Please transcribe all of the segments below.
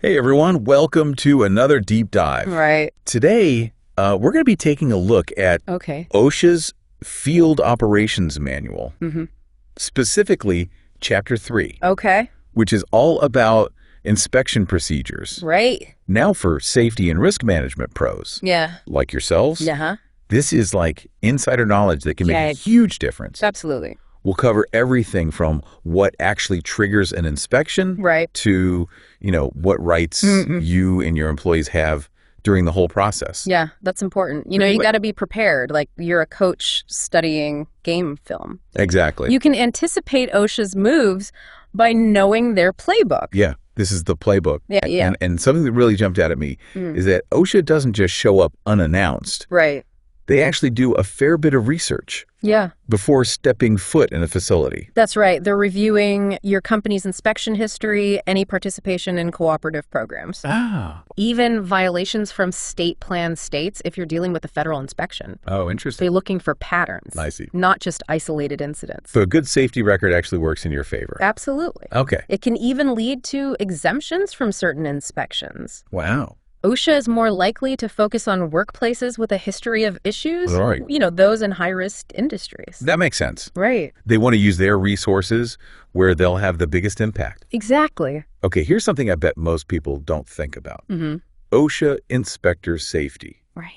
Hey everyone, welcome to another deep dive. Right. Today, we're going to be taking a look at OSHA's Field Operations Manual, specifically Chapter 3, which is all about inspection procedures. Right. Now for safety and risk management pros, like yourselves, this is like insider knowledge that can make a huge difference. Absolutely. We'll cover everything from what actually triggers an inspection to, what rights you and your employees have during the whole process. Yeah, that's important. You got to be prepared. Like you're a coach studying game film. Exactly. You can anticipate OSHA's moves by knowing their playbook. Yeah, this is the playbook. Yeah. And something that really jumped out at me is that OSHA doesn't just show up unannounced. Right. They actually do a fair bit of research before stepping foot in a facility. That's right. They're reviewing your company's inspection history, any participation in cooperative programs. Even violations from state plan states if you're dealing with a federal inspection. Oh, interesting. They're looking for patterns. I see. Not just isolated incidents. So a good safety record actually works in your favor. Absolutely. Okay. It can even lead to exemptions from certain inspections. Wow. OSHA is more likely to focus on workplaces with a history of issues, those in high-risk industries. That makes sense. Right. They want to use their resources where they'll have the biggest impact. Exactly. Okay, here's something I bet most people don't think about. OSHA inspector safety. Right.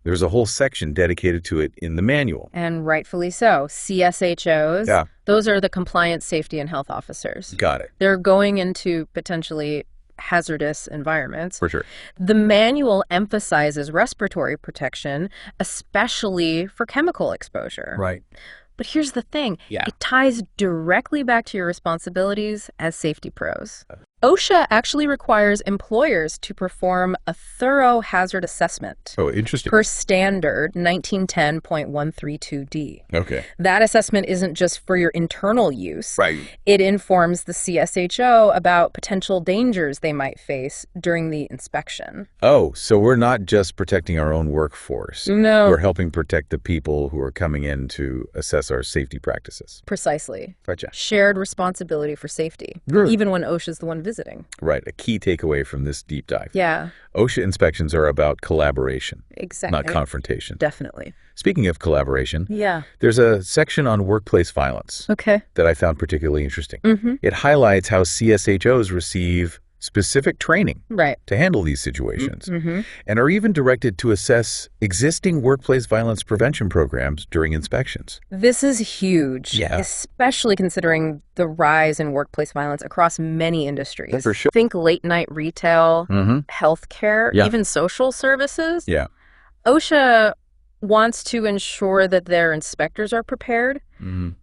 There's a whole section dedicated to it in the manual. And rightfully so. CSHOs, those are the compliance, safety, and health officers. Got it. They're going into potentially hazardous environments. For sure. The manual emphasizes respiratory protection, especially for chemical exposure. Right. But here's the thing. It ties directly back to your responsibilities as safety pros. OSHA actually requires employers to perform a thorough hazard assessment. Oh, interesting. Per standard 1910.132D. Okay. That assessment isn't just for your internal use. Right. It informs the CSHO about potential dangers they might face during the inspection. Oh, so we're not just protecting our own workforce. No. We're helping protect the people who are coming in to assess our safety practices. Precisely. Gotcha. Shared responsibility for safety, even when OSHA's the one visiting. Right. A key takeaway from this deep dive. Yeah. OSHA inspections are about collaboration. Exactly. Not confrontation. Definitely. Speaking of collaboration, there's a section on workplace violence that I found particularly interesting. It highlights how CSHOs receive specific training to handle these situations and are even directed to assess existing workplace violence prevention programs during inspections. This is huge, especially considering the rise in workplace violence across many industries. For sure. Think late night retail, healthcare, even social services. OSHA wants to ensure that their inspectors are prepared,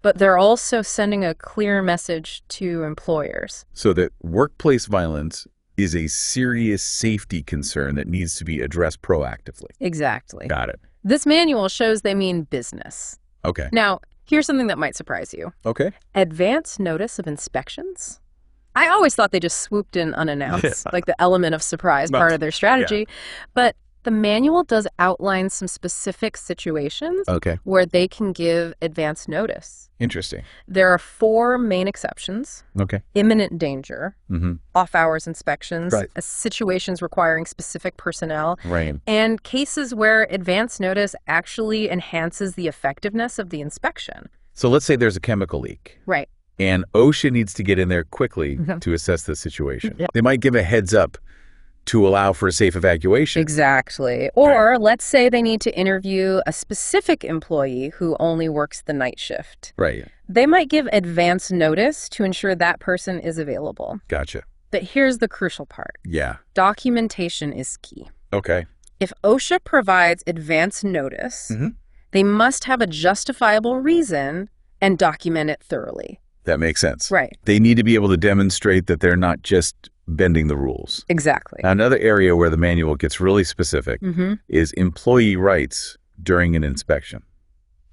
but they're also sending a clear message to employers. So that workplace violence is a serious safety concern that needs to be addressed proactively. Exactly. Got it. This manual shows they mean business. Okay. Now, here's something that might surprise you. Okay. Advance notice of inspections? I always thought they just swooped in unannounced, like the element of surprise part of their strategy. But the manual does outline some specific situations where they can give advance notice. Interesting. There are 4 main exceptions. Imminent danger, off-hours inspections, situations requiring specific personnel, and cases where advance notice actually enhances the effectiveness of the inspection. So let's say there's a chemical leak. Right. And OSHA needs to get in there quickly to assess the situation. They might give a heads up to allow for a safe evacuation. Exactly. Or let's say they need to interview a specific employee who only works the night shift. Right. They might give advance notice to ensure that person is available. Gotcha. But here's the crucial part. Documentation is key. Okay. If OSHA provides advance notice, they must have a justifiable reason and document it thoroughly. That makes sense. Right. They need to be able to demonstrate that they're not just bending the rules. Exactly. Now, another area where the manual gets really specific is employee rights during an inspection.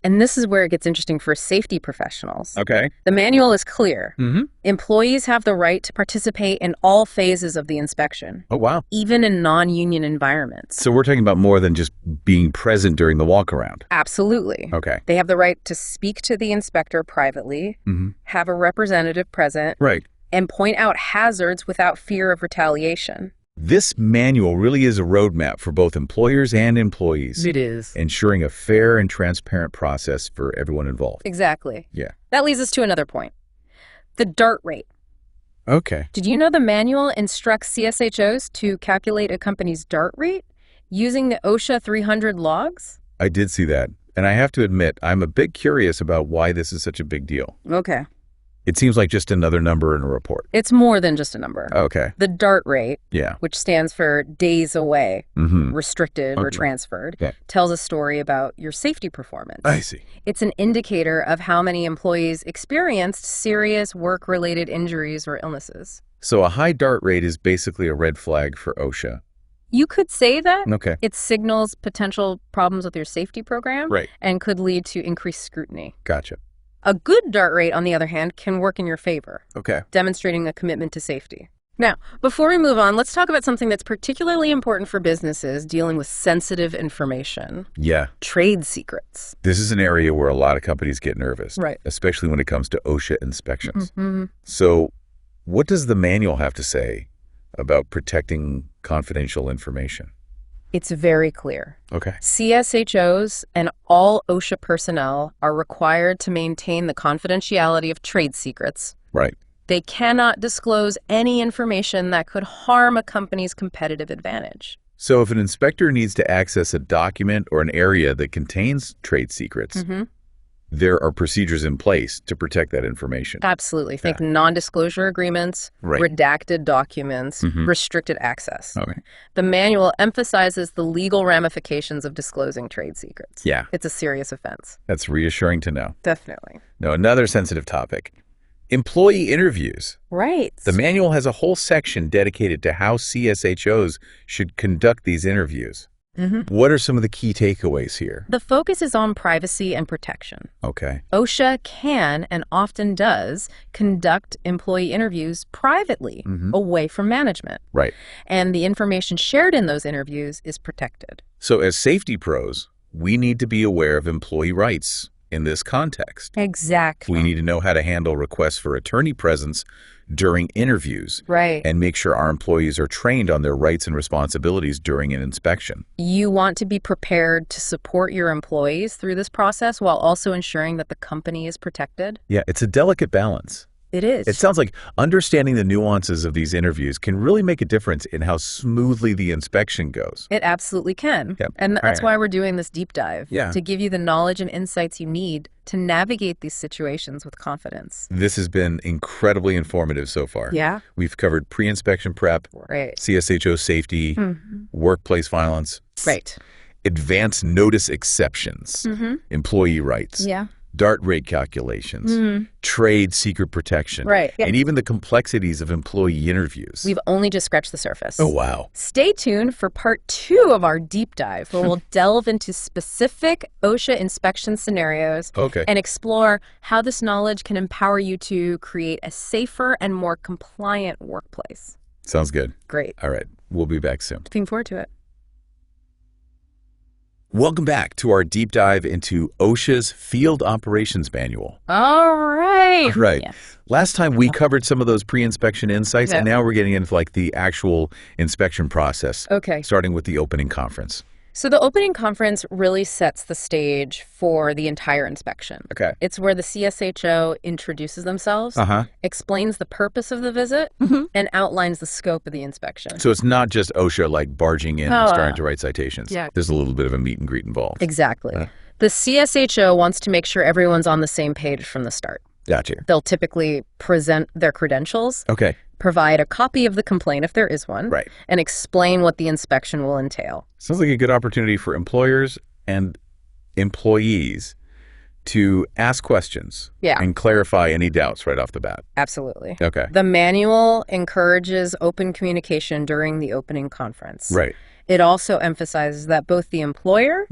And this is where it gets interesting for safety professionals. Okay. The manual is clear. Employees have the right to participate in all phases of the inspection. Oh, wow. Even in non-union environments. So we're talking about more than just being present during the walk-around. Absolutely. Okay. They have the right to speak to the inspector privately, have a representative present, and point out hazards without fear of retaliation. This manual really is a roadmap for both employers and employees. It is. Ensuring a fair and transparent process for everyone involved. Exactly. Yeah. That leads us to another point. The DART rate. Okay. Did you know the manual instructs CSHOs to calculate a company's DART rate using the OSHA 300 logs? I did see that. And I have to admit, I'm a bit curious about why this is such a big deal. Okay. It seems like just another number in a report. It's more than just a number. Okay. The DART rate, yeah, which stands for days away, restricted or transferred, tells a story about your safety performance. I see. It's an indicator of how many employees experienced serious work-related injuries or illnesses. So a high DART rate is basically a red flag for OSHA. You could say that. Okay. It signals potential problems with your safety program and could lead to increased scrutiny. Gotcha. A good DART rate, on the other hand, can work in your favor, demonstrating a commitment to safety. Now, before we move on, let's talk about something that's particularly important for businesses dealing with sensitive information. Yeah. Trade secrets. This is an area where a lot of companies get nervous, right? Especially when it comes to OSHA inspections. So what does the manual have to say about protecting confidential information? It's very clear. Okay. CSHOs and all OSHA personnel are required to maintain the confidentiality of trade secrets. Right. They cannot disclose any information that could harm a company's competitive advantage. So if an inspector needs to access a document or an area that contains trade secrets, there are procedures in place to protect that information. Absolutely. Think non-disclosure agreements, redacted documents, restricted access. Okay. The manual emphasizes the legal ramifications of disclosing trade secrets. Yeah. It's a serious offense. That's reassuring to know. Definitely. Now, another sensitive topic, employee interviews. Right. The manual has a whole section dedicated to how CSHOs should conduct these interviews. What are some of the key takeaways here? The focus is on privacy and protection. Okay. OSHA can and often does conduct employee interviews privately, away from management. Right. And the information shared in those interviews is protected. So as safety pros, we need to be aware of employee rights in this context. Exactly. We need to know how to handle requests for attorney presence during interviews. Right. And make sure our employees are trained on their rights and responsibilities during an inspection. You want to be prepared to support your employees through this process while also ensuring that the company is protected. Yeah, it's a delicate balance. It is. It sounds like understanding the nuances of these interviews can really make a difference in how smoothly the inspection goes. It absolutely can. Yep. And that's why we're doing this deep dive, to give you the knowledge and insights you need to navigate these situations with confidence. This has been incredibly informative so far. Yeah. We've covered pre-inspection prep, CSHO safety, workplace violence, advance notice exceptions, employee rights. DART rate calculations, trade secret protection, and even the complexities of employee interviews. We've only just scratched the surface. Oh, wow. Stay tuned for part 2 of our deep dive, where we'll delve into specific OSHA inspection scenarios and explore how this knowledge can empower you to create a safer and more compliant workplace. Sounds good. Great. All right. We'll be back soon. Looking forward to it. Welcome back to our deep dive into OSHA's Field Operations Manual. All right. Right. Yes. Last time we covered some of those pre-inspection insights, and now we're getting into like the actual inspection process. Okay. Starting with the opening conference. So the opening conference really sets the stage for the entire inspection. Okay. It's where the CSHO introduces themselves, explains the purpose of the visit, and outlines the scope of the inspection. So it's not just OSHA like barging in and starting to write citations. Yeah. There's a little bit of a meet and greet involved. Exactly. The CSHO wants to make sure everyone's on the same page from the start. Gotcha. They'll typically present their credentials. Okay. Provide a copy of the complaint if there is one, and explain what the inspection will entail. Sounds like a good opportunity for employers and employees to ask questions and clarify any doubts right off the bat. Absolutely. Okay. The manual encourages open communication during the opening conference. Right. It also emphasizes that both the employer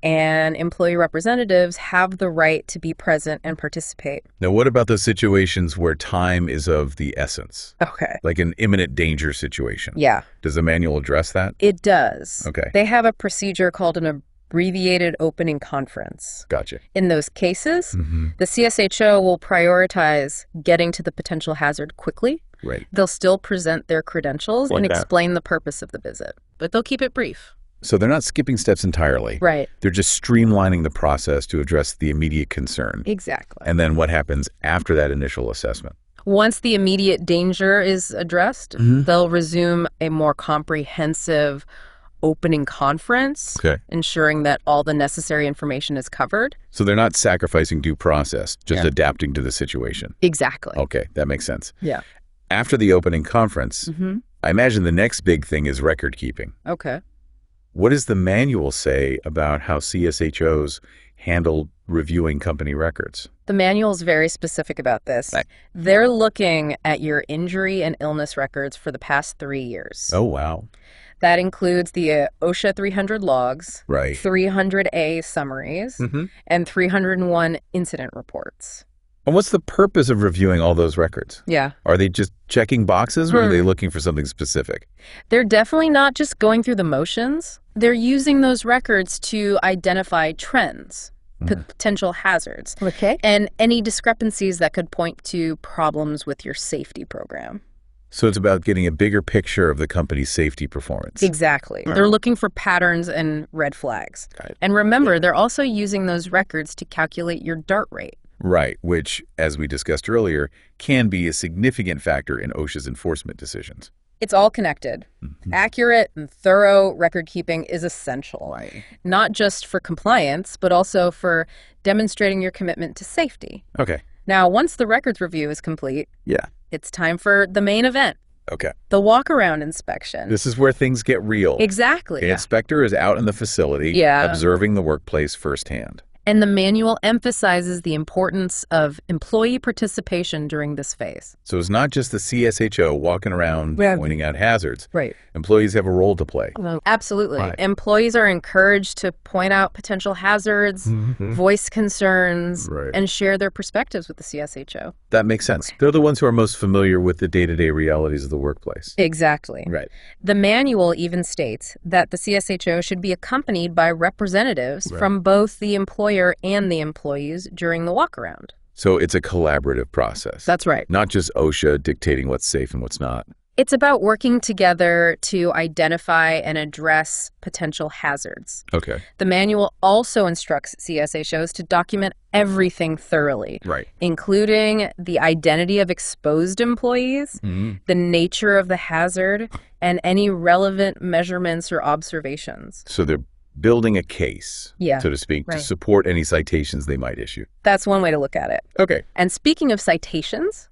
and employee representatives have the right to be present and participate. Now, what about those situations where time is of the essence? Okay. Like an imminent danger situation? Yeah. Does the manual address that? It does. Okay. They have a procedure called an abbreviated opening conference. Gotcha. In those cases, the CSHO will prioritize getting to the potential hazard quickly. Right. They'll still present their credentials and explain the purpose of the visit, but they'll keep it brief. So they're not skipping steps entirely. Right. They're just streamlining the process to address the immediate concern. Exactly. And then what happens after that initial assessment? Once the immediate danger is addressed, they'll resume a more comprehensive opening conference, ensuring that all the necessary information is covered. So they're not sacrificing due process, just adapting to the situation. Exactly. Okay, that makes sense. Yeah. After the opening conference, I imagine the next big thing is record keeping. Okay. What does the manual say about how CSHOs handle reviewing company records? The manual is very specific about this. They're looking at your injury and illness records for the past 3 years. Oh, wow. That includes the OSHA 300 logs, right. 300A summaries, and 301 incident reports. And what's the purpose of reviewing all those records? Yeah. Are they just checking boxes or are they looking for something specific? They're definitely not just going through the motions. They're using those records to identify trends, potential hazards, and any discrepancies that could point to problems with your safety program. So it's about getting a bigger picture of the company's safety performance. Exactly. They're looking for patterns and red flags. And remember, they're also using those records to calculate your DART rate. Right, which, as we discussed earlier, can be a significant factor in OSHA's enforcement decisions. It's all connected. Accurate and thorough record keeping is essential, not just for compliance, but also for demonstrating your commitment to safety. Okay. Now, once the records review is complete, it's time for the main event. Okay. The walk-around inspection. This is where things get real. Exactly. The inspector is out in the facility, observing the workplace firsthand. And the manual emphasizes the importance of employee participation during this phase. So it's not just the CSHO walking around pointing out hazards. Right. Employees have a role to play. Absolutely. Employees are encouraged to point out potential hazards, voice concerns, and share their perspectives with the CSHO. That makes sense. They're the ones who are most familiar with the day-to-day realities of the workplace. Exactly. Right. The manual even states that the CSHO should be accompanied by representatives from both the employer and the employees during the walk-around. So it's a collaborative process. That's right. Not just OSHA dictating what's safe and what's not. It's about working together to identify and address potential hazards. Okay. The manual also instructs CSHOs to document everything thoroughly, including the identity of exposed employees, the nature of the hazard, and any relevant measurements or observations. So they're building a case, so to speak, to support any citations they might issue. That's one way to look at it. Okay. And speaking of citations,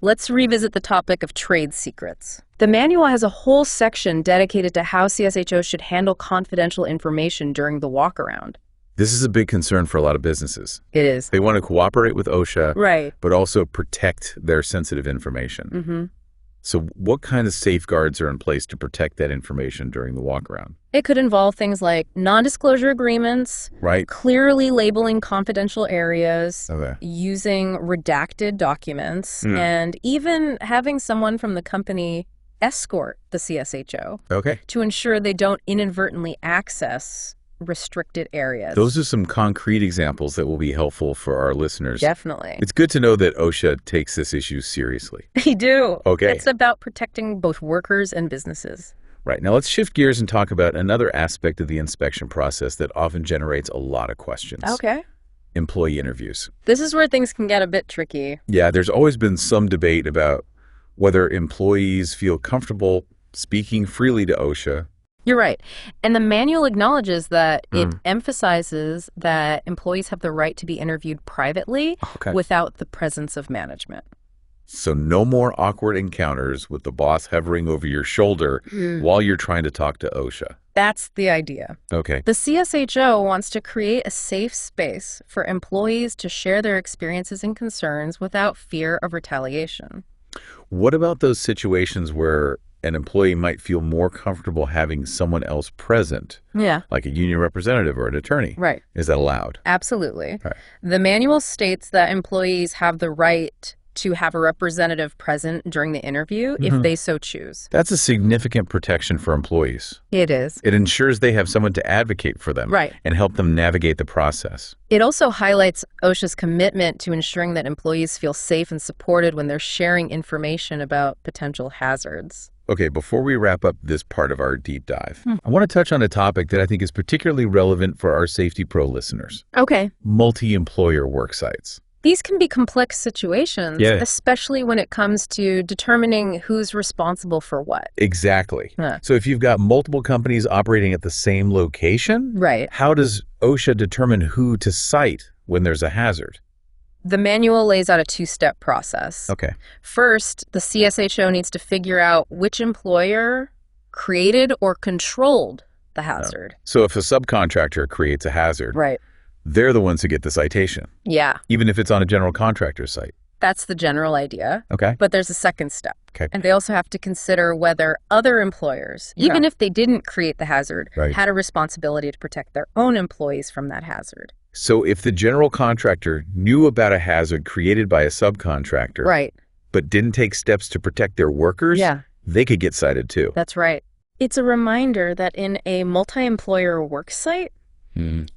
let's revisit the topic of trade secrets. The manual has a whole section dedicated to how CSHOs should handle confidential information during the walk-around. This is a big concern for a lot of businesses. It is. They want to cooperate with OSHA, but also protect their sensitive information. So what kind of safeguards are in place to protect that information during the walk-around? It could involve things like non-disclosure agreements, clearly labeling confidential areas, using redacted documents, and even having someone from the company escort the CSHO to ensure they don't inadvertently access restricted areas. Those are some concrete examples that will be helpful for our listeners. Definitely. It's good to know that OSHA takes this issue seriously. They do. Okay. It's about protecting both workers and businesses. Right. Now let's shift gears and talk about another aspect of the inspection process that often generates a lot of questions. Okay. Employee interviews. This is where things can get a bit tricky. Yeah, there's always been some debate about whether employees feel comfortable speaking freely to OSHA. You're right. And the manual acknowledges that it emphasizes that employees have the right to be interviewed privately without the presence of management. So no more awkward encounters with the boss hovering over your shoulder while you're trying to talk to OSHA. That's the idea. Okay. The CSHO wants to create a safe space for employees to share their experiences and concerns without fear of retaliation. What about those situations where an employee might feel more comfortable having someone else present, like a union representative or an attorney? Right. Is that allowed? Absolutely. The manual states that employees have the right to have a representative present during the interview if they so choose. That's a significant protection for employees. It is. It ensures they have someone to advocate for them and help them navigate the process. It also highlights OSHA's commitment to ensuring that employees feel safe and supported when they're sharing information about potential hazards. Okay, before we wrap up this part of our deep dive, I want to touch on a topic that I think is particularly relevant for our Safety Pro listeners. Okay. Multi-employer work sites. These can be complex situations, especially when it comes to determining who's responsible for what. Exactly. So if you've got multiple companies operating at the same location, how does OSHA determine who to cite when there's a hazard? The manual lays out a two-step process. Okay. First, the CSHO needs to figure out which employer created or controlled the hazard. So if a subcontractor creates a hazard, they're the ones who get the citation. Yeah. Even if it's on a general contractor's site. That's the general idea. Okay. But there's a second step. Okay. And they also have to consider whether other employers, even if they didn't create the hazard, had a responsibility to protect their own employees from that hazard. So if the general contractor knew about a hazard created by a subcontractor, but didn't take steps to protect their workers, they could get cited too. That's right. It's a reminder that in a multi-employer work site,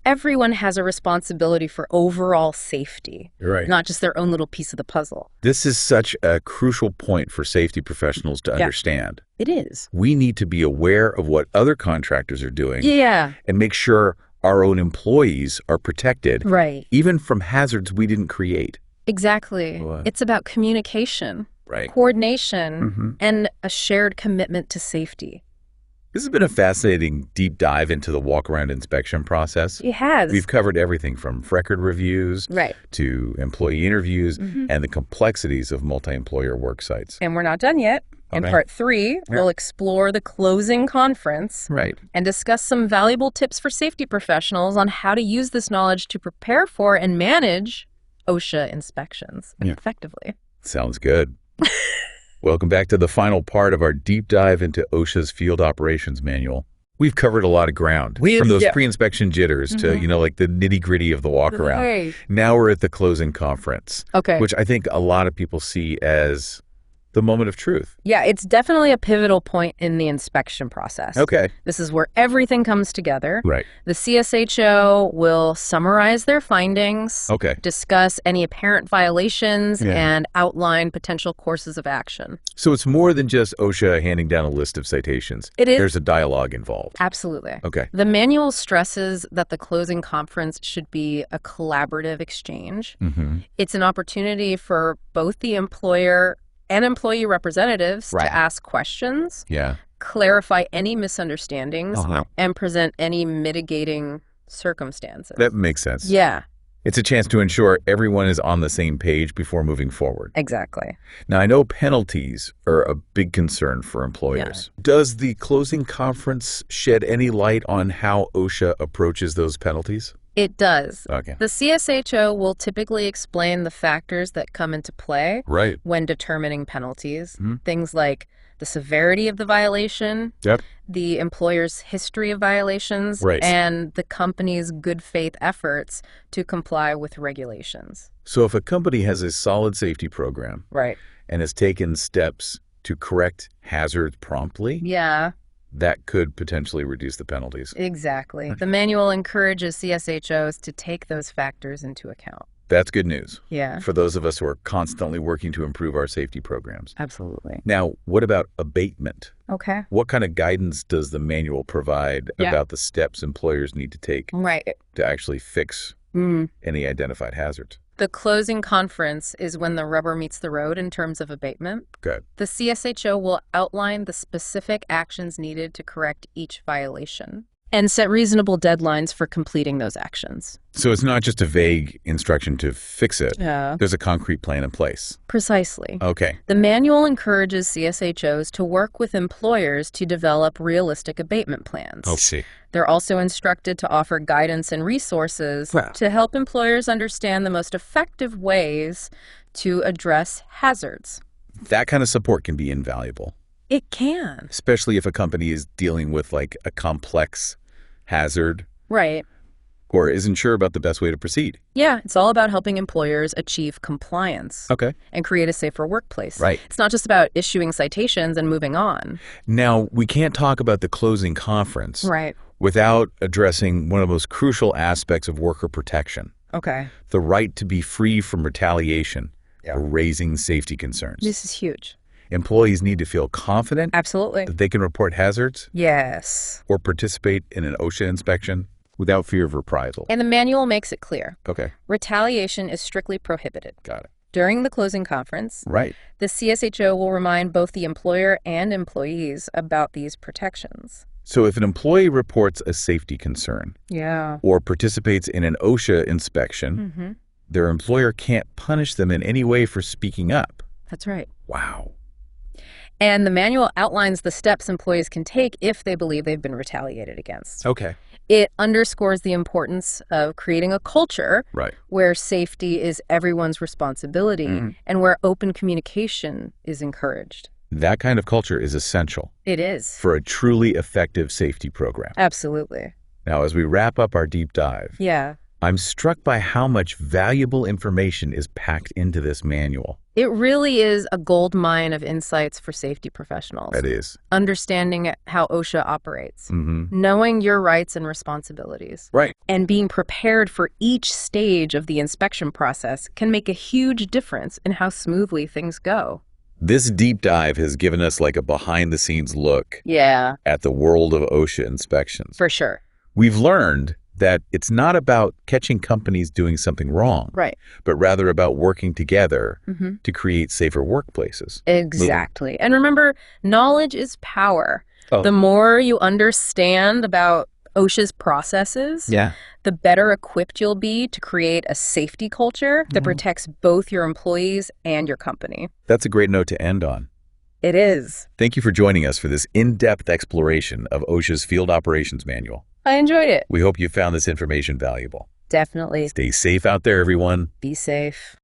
everyone has a responsibility for overall safety, not just their own little piece of the puzzle. This is such a crucial point for safety professionals to understand. It is. We need to be aware of what other contractors are doing and make sure our own employees are protected, even from hazards we didn't create. Exactly. It's about communication, coordination, and a shared commitment to safety. This has been a fascinating deep dive into the walk-around inspection process. It has. We've covered everything from record reviews to employee interviews and the complexities of multi-employer work sites. And we're not done yet. In part 3, we'll explore the closing conference and discuss some valuable tips for safety professionals on how to use this knowledge to prepare for and manage OSHA inspections effectively. Sounds good. Welcome back to the final part of our deep dive into OSHA's Field Operations Manual. We've covered a lot of ground, from those pre-inspection jitters to, like the nitty-gritty of the walk-around. Now we're at the closing conference, which I think a lot of people see as the moment of truth. Yeah, it's definitely a pivotal point in the inspection process. This is where everything comes together. The CSHO will summarize their findings, discuss any apparent violations, and outline potential courses of action. So it's more than just OSHA handing down a list of citations. It is. There's a dialogue involved. Absolutely. The manual stresses that the closing conference should be a collaborative exchange. It's an opportunity for both the employer and employee representatives to ask questions, clarify any misunderstandings, and present any mitigating circumstances. That makes sense. Yeah. It's a chance to ensure everyone is on the same page before moving forward. Exactly. Now, I know penalties are a big concern for employers. Does the closing conference shed any light on how OSHA approaches those penalties? It does. The CSHO will typically explain the factors that come into play when determining penalties. Things like the severity of the violation, the employer's history of violations, and the company's good faith efforts to comply with regulations. So if a company has a solid safety program and has taken steps to correct hazards promptly, that could potentially reduce the penalties. Exactly. The manual encourages CSHOs to take those factors into account. That's good news. Yeah. For those of us who are constantly working to improve our safety programs. Absolutely. Now, what about abatement? Okay. What kind of guidance does the manual provide about the steps employers need to take to actually fix any identified hazards? The closing conference is when the rubber meets the road in terms of abatement. Good. The CSHO will outline the specific actions needed to correct each violation and set reasonable deadlines for completing those actions. So it's not just a vague instruction to fix it. There's a concrete plan in place. Precisely. Okay. The manual encourages CSHOs to work with employers to develop realistic abatement plans. They're also instructed to offer guidance and resources to help employers understand the most effective ways to address hazards. That kind of support can be invaluable. It can. Especially if a company is dealing with like a complex hazard. or isn't sure about the best way to proceed. Yeah, it's all about helping employers achieve compliance. Okay. And create a safer workplace. Right. It's not just about issuing citations and moving on. Now, we can't talk about the closing conference without addressing one of the most crucial aspects of worker protection. Okay. The right to be free from retaliation for raising safety concerns. This is huge. Employees need to feel confident that they can report hazards. Yes. Or participate in an OSHA inspection without fear of reprisal. And the manual makes it clear. Okay. Retaliation is strictly prohibited. Got it. During the closing conference, the CSHO will remind both the employer and employees about these protections. So if an employee reports a safety concern or participates in an OSHA inspection, their employer can't punish them in any way for speaking up. That's right. Wow. And the manual outlines the steps employees can take if they believe they've been retaliated against. Okay. It underscores the importance of creating a culture where safety is everyone's responsibility and where open communication is encouraged. That kind of culture is essential. It is. For a truly effective safety program. Absolutely. Now, as we wrap up our deep dive, I'm struck by how much valuable information is packed into this manual. It really is a gold mine of insights for safety professionals. It is. Understanding how OSHA operates, knowing your rights and responsibilities, and being prepared for each stage of the inspection process can make a huge difference in how smoothly things go. This deep dive has given us like a behind-the-scenes look at the world of OSHA inspections. For sure. We've learned that it's not about catching companies doing something wrong, but rather about working together to create safer workplaces. Exactly. And remember, knowledge is power. The more you understand about OSHA's processes, the better equipped you'll be to create a safety culture that protects both your employees and your company. That's a great note to end on. It is. Thank you for joining us for this in-depth exploration of OSHA's Field Operations Manual. I enjoyed it. We hope you found this information valuable. Definitely. Stay safe out there, everyone. Be safe.